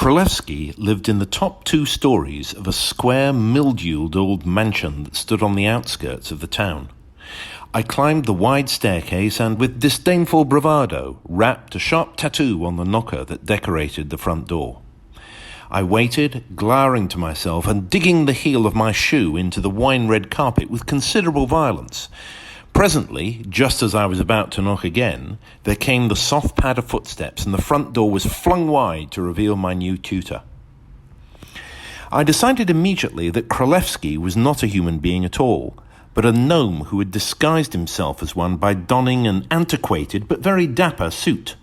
Królewski lived in the top 2 stories of a square, mildewed old mansion that stood on the outskirts of the town. I climbed the wide staircase and, with disdainful bravado, rapped a sharp tattoo on the knocker that decorated the front door. I waited, glowering to myself and digging the heel of my shoe into the wine-red carpet with considerable violence. Presently, just as I was about to knock again, there came the soft pad of footsteps and the front door was flung wide to reveal my new tutor. I decided immediately that Królewski was not a human being at all, but a gnome who had disguised himself as one by donning an antiquated but very dapper suit.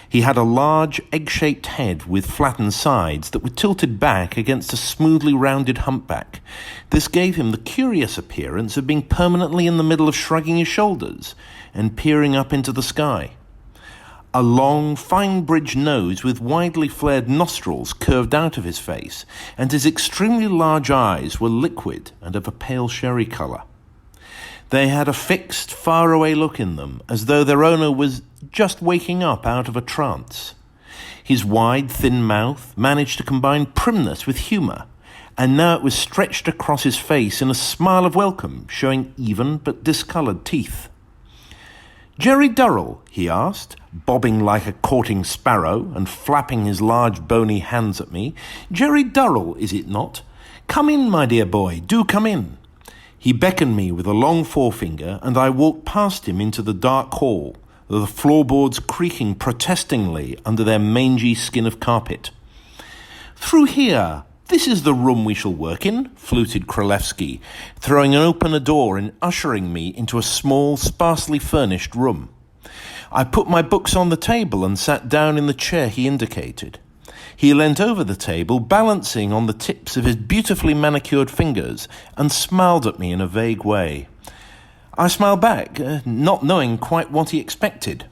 He had a large, egg-shaped head with flattened sides that were tilted back against a smoothly rounded humpback. This gave him the curious appearance of being permanently in the middle of shrugging his shoulders and peering up into the sky. A long, fine-bridged nose with widely flared nostrils curved out of his face, and his extremely large eyes were liquid and of a pale sherry colour. They had a fixed, faraway look in them, as though their owner was just waking up out of a trance. His wide, thin mouth managed to combine primness with humour, and now it was stretched across his face in a smile of welcome, showing even but discoloured teeth. "Jerry Durrell?" he asked, bobbing like a courting sparrow and flapping his large bony hands at me. "Jerry Durrell, is it not? Come in, my dear boy, do come in." He beckoned me with a long forefinger, and I walked past him into the dark hall, the floorboards creaking protestingly under their mangy skin of carpet. "Through here. This is the room we shall work in," fluted Królewski, throwing open a door and ushering me into a small, sparsely furnished room. I put my books on the table and sat down in the chair he indicated. He leant over the table, balancing on the tips of his beautifully manicured fingers, and smiled at me in a vague way. I smiled back, not knowing quite what he expected.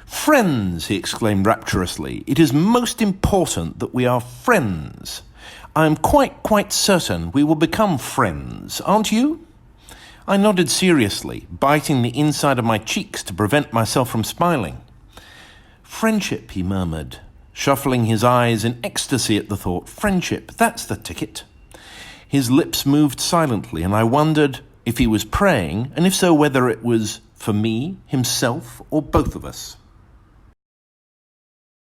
"Friends," he exclaimed rapturously. "It is most important that we are friends. I am quite certain we will become friends, aren't you?" I nodded seriously, biting the inside of my cheeks to prevent myself from smiling. "Friendship," he murmured, shuffling his eyes in ecstasy at the thought. "Friendship, that's the ticket." His lips moved silently, and I wondered if he was praying, and if so, whether it was for me, himself, or both of us.